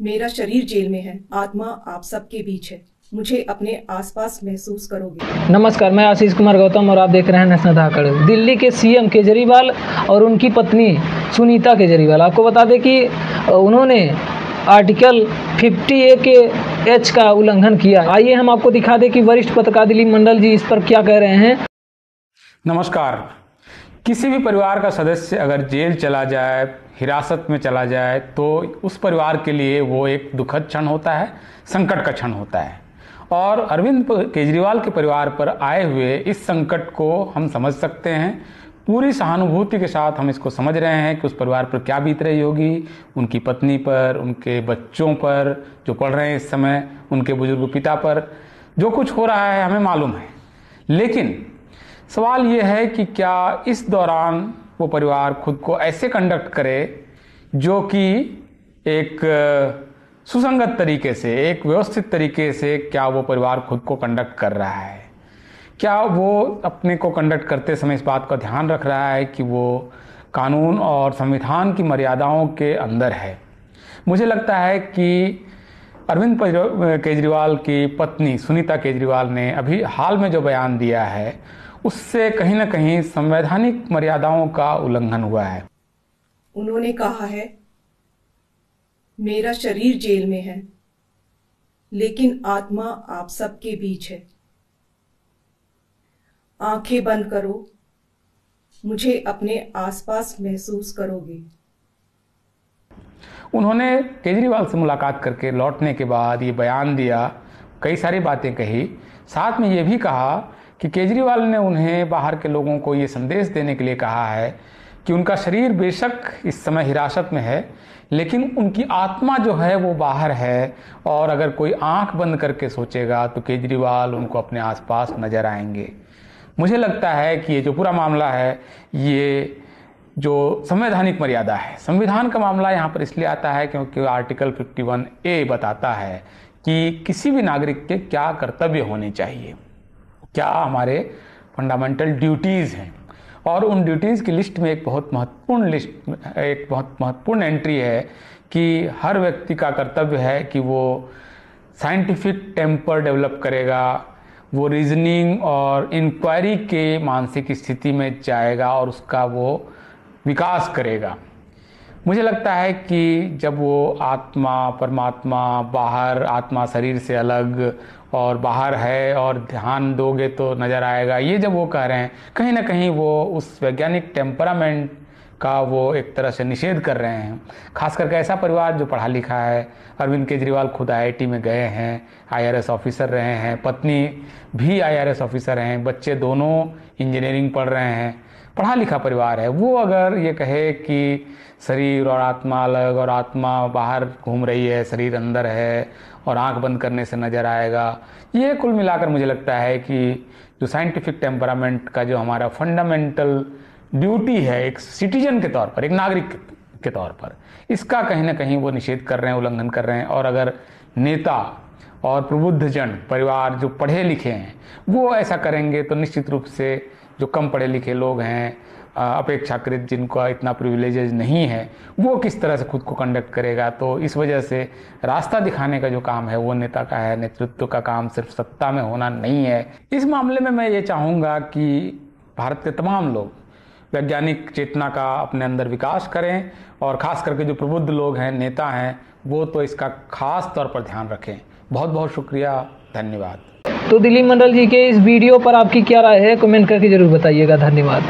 मेरा शरीर जेल में है, आत्मा आप सबके बीच है। मुझे अपने आसपास महसूस करोगे। नमस्कार, मैं आशीष कुमार गौतम और आप देख रहे हैं नेशनल धाकड़। दिल्ली के सीएम केजरीवाल और उनकी पत्नी सुनीता केजरीवाल, आपको बता दें कि उन्होंने आर्टिकल 50A के H का उल्लंघन किया। आइए हम आपको दिखा दें कि वरिष्ठ पत्रकार दिलीप मंडल जी इस पर क्या कह रहे हैं। नमस्कार। किसी भी परिवार का सदस्य अगर जेल चला जाए, हिरासत में चला जाए, तो उस परिवार के लिए वो एक दुखद क्षण होता है, संकट का क्षण होता है। और अरविंद केजरीवाल के परिवार पर आए हुए इस संकट को हम समझ सकते हैं। पूरी सहानुभूति के साथ हम इसको समझ रहे हैं कि उस परिवार पर क्या बीत रही होगी, उनकी पत्नी पर, उनके बच्चों पर जो पढ़ रहे हैं इस समय, उनके बुजुर्ग पिता पर जो कुछ हो रहा है हमें मालूम है। लेकिन सवाल ये है कि क्या इस दौरान वो परिवार खुद को ऐसे कंडक्ट करे जो कि एक सुसंगत तरीके से, एक व्यवस्थित तरीके से क्या वो परिवार खुद को कंडक्ट कर रहा है। क्या वो अपने को कंडक्ट करते समय इस बात का ध्यान रख रहा है कि वो कानून और संविधान की मर्यादाओं के अंदर है। मुझे लगता है कि अरविंद केजरीवाल की पत्नी सुनीता केजरीवाल ने अभी हाल में जो बयान दिया है उससे कहीं ना कहीं संवैधानिक मर्यादाओं का उल्लंघन हुआ है। उन्होंने कहा है, मेरा शरीर जेल में है, लेकिन आत्मा आप सबके बीच है। आंखें बंद करो, मुझे अपने आसपास महसूस करोगे। उन्होंने केजरीवाल से मुलाकात करके लौटने के बाद ये बयान दिया, कई सारी बातें कही, साथ में ये भी कहा कि केजरीवाल ने उन्हें बाहर के लोगों को ये संदेश देने के लिए कहा है कि उनका शरीर बेशक इस समय हिरासत में है, लेकिन उनकी आत्मा जो है वो बाहर है। और अगर कोई आंख बंद करके सोचेगा तो केजरीवाल उनको अपने आसपास नजर आएंगे। मुझे लगता है कि ये जो पूरा मामला है, ये जो संवैधानिक मर्यादा है, संविधान का मामला यहाँ पर इसलिए आता है क्योंकि आर्टिकल 51A बताता है कि किसी भी नागरिक के क्या कर्तव्य होने चाहिए, क्या हमारे फंडामेंटल ड्यूटीज़ हैं। और उन ड्यूटीज़ की लिस्ट में एक बहुत महत्वपूर्ण एंट्री है कि हर व्यक्ति का कर्तव्य है कि वो साइंटिफिक टेम्पर डेवलप करेगा, वो रीजनिंग और इंक्वायरी के मानसिक स्थिति में जाएगा और उसका वो विकास करेगा। मुझे लगता है कि जब वो आत्मा, परमात्मा बाहर, आत्मा शरीर से अलग और बाहर है और ध्यान दोगे तो नज़र आएगा, ये जब वो कह रहे हैं, कहीं ना कहीं वो उस वैज्ञानिक टेम्परामेंट का वो एक तरह से निषेध कर रहे हैं। खास करके ऐसा परिवार जो पढ़ा लिखा है। अरविंद केजरीवाल खुद IIT में गए हैं, IRS ऑफिसर रहे हैं, पत्नी भी IRS ऑफिसर हैं, बच्चे दोनों इंजीनियरिंग पढ़ रहे हैं, पढ़ा लिखा परिवार है। वो अगर ये कहे कि शरीर और आत्मा अलग और आत्मा बाहर घूम रही है, शरीर अंदर है और आंख बंद करने से नज़र आएगा, ये कुल मिलाकर मुझे लगता है कि जो साइंटिफिक टेम्परामेंट का जो हमारा फंडामेंटल ड्यूटी है एक सिटीजन के तौर पर, एक नागरिक के तौर पर, इसका कहीं ना कहीं वो निषेध कर रहे हैं, उल्लंघन कर रहे हैं। और अगर नेता और प्रबुद्धजन परिवार जो पढ़े लिखे हैं वो ऐसा करेंगे तो निश्चित रूप से जो कम पढ़े लिखे लोग हैं, अपेक्षाकृत जिनका इतना प्रिविलेजेज नहीं है, वो किस तरह से खुद को कंडक्ट करेगा। तो इस वजह से रास्ता दिखाने का जो काम है वो नेता का है। नेतृत्व का काम सिर्फ सत्ता में होना नहीं है। इस मामले में मैं ये चाहूँगा कि भारत के तमाम लोग वैज्ञानिक चेतना का अपने अंदर विकास करें और ख़ास करके जो प्रबुद्ध लोग हैं, नेता हैं, वो तो इसका खास तौर पर ध्यान रखें। बहुत बहुत शुक्रिया, धन्यवाद। तो दिलीप मंडल जी के इस वीडियो पर आपकी क्या राय है, कमेंट करके जरूर बताइएगा। धन्यवाद।